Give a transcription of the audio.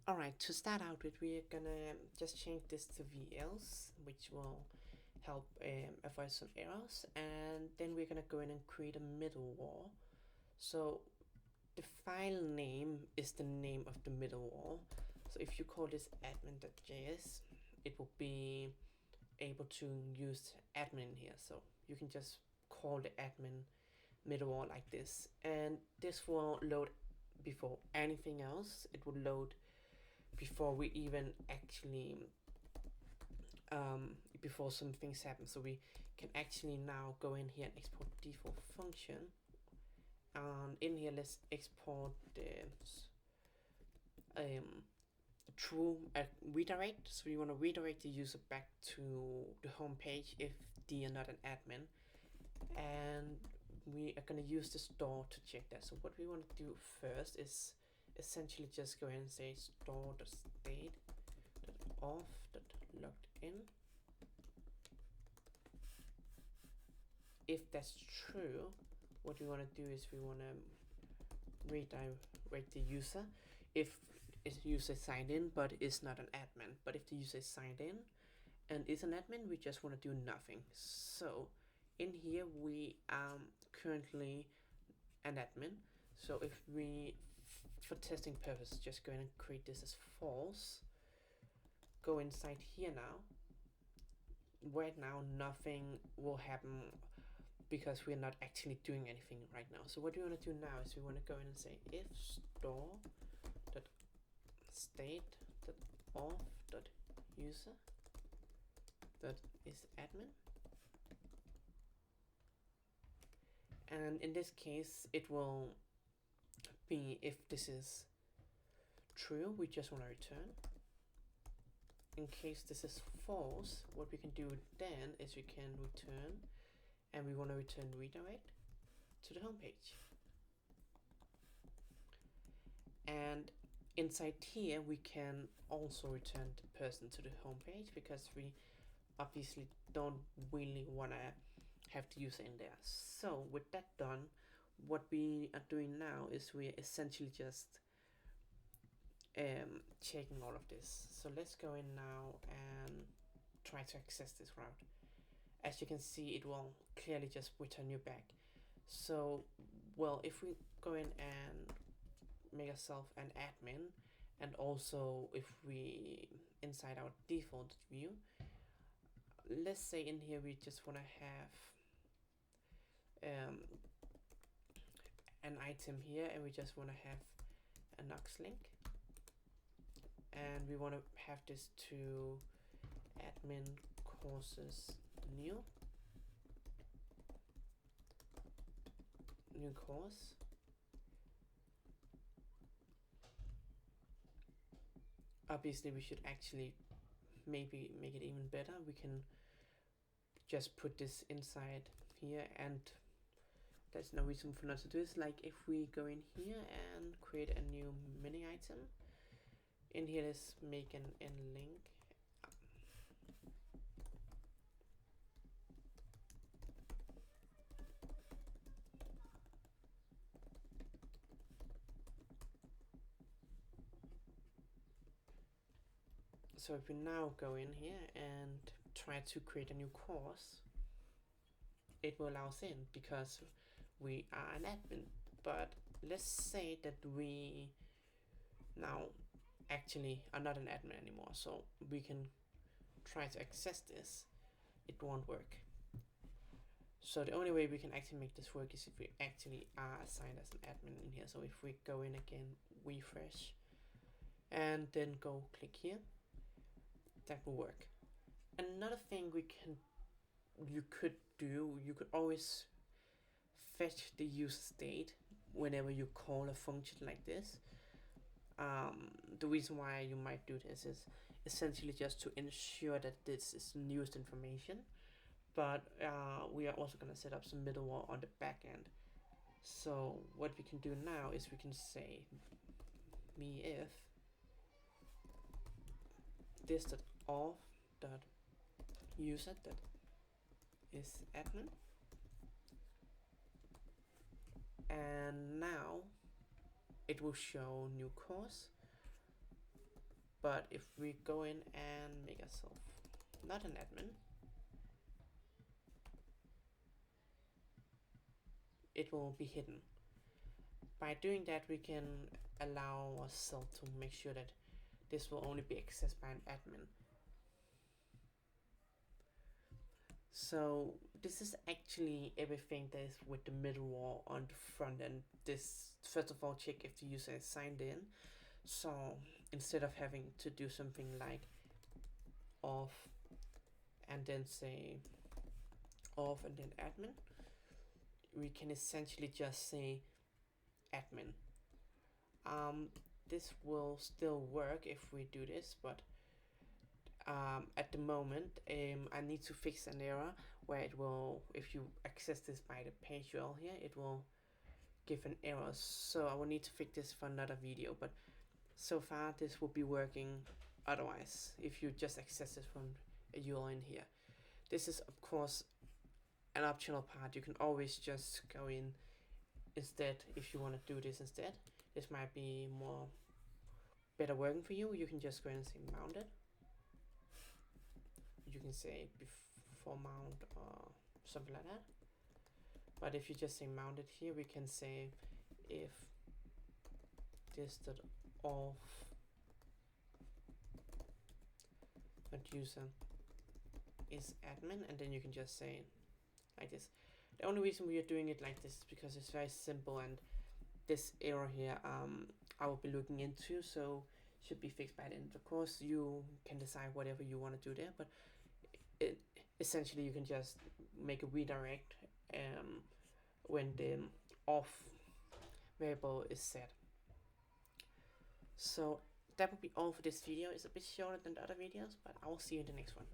Alright, to start out with, we're gonna just change this to VLs, which will help avoid some errors, and then we're gonna go in and create a middleware. So the file name is the name of the middleware. So if you call this admin.js, it will be able to use admin here. So you can just call the admin middleware like this, and this will load before anything else. It will load before we even actually before some things happen. So we can actually now go in here and export default function, and in here let's export this true redirect. So we want to redirect the user back to the home page if they are not an admin, and we are going to use the store to check that. So what we want to do first is essentially just go ahead and say store.state.off.logged-in. If that's true, what we want to do is we want to redirect the user if the user is signed in but is not an admin. But if the user is signed in and is an admin, we just want to do nothing. So in here we are currently an admin. So if we, for testing purposes, just go ahead and create this as false. Go inside here now. Right now nothing will happen because we're not actually doing anything right now. So what we want to do now is we want to go in and say if store.state.off.user.is-admin. And in this case it will be, if this is true, we just want to return. In case this is false, what we can do then is we can return, and we want to return redirect to the home page. And inside here we can also return the person to the home page, because we obviously don't really want to have the user in there. So with that done, what we are doing now is we're essentially just checking all of this. So let's go in now and try to access this route. As you can see, it will clearly just return you back. So, well, if we go in and make ourselves an admin, and also if we inside our default view, let's say in here we just want to have an item here, and we just want to have a Nux link, and we want to have this to admin courses new course. Obviously we should actually maybe make it even better. We can just put this inside here, and there's no reason for not to do this. Like if we go in here and create a new mini item, in here let's make an end link. So if we now go in here and try to create a new course, it will allow us in because we are an admin. But let's say that we now actually are not an admin anymore, so we can try to access this. It won't work. So the only way we can actually make this work is if we actually are assigned as an admin in here. So if we go in again, refresh, and then go click here, that will work. Another thing you could do, you could always fetch the user state whenever you call a function like this. The reason why you might do this is essentially just to ensure that this is newest information, but we are also going to set up some middleware on the back end. So what we can do now is we can say if this.off.user.is-admin, and now it will show new course, But if we go in and make ourselves not an admin, it will be hidden. By doing that, we can allow ourselves to make sure that this will only be accessed by an admin. So this is actually everything that is with the middleware on the front end. This, first of all, check if the user is signed in. So instead of having to do something like off and then say off and then admin, we can essentially just say admin. This will still work if we do this, but at the moment I need to fix an error where it will, if you access this by the page URL here, it will give an error. So I will need to fix this for another video, but so far this will be working otherwise if you just access it from a URL in here. This is of course an optional part. You can always just go in instead if you want to do this instead. This might be more better working for you. You can just go in and say mounted. You can say before mount or something like that. But if you just say mounted here, we can say if this.off user is admin, and then you can just say like this. The only reason we are doing it like this is because it's very simple, and this error here I will be looking into, so should be fixed by the end. Of course you can decide whatever you want to do there, but essentially you can just make a redirect when the off variable is set. So that would be all for this video. It's a bit shorter than the other videos, but I will see you in the next one.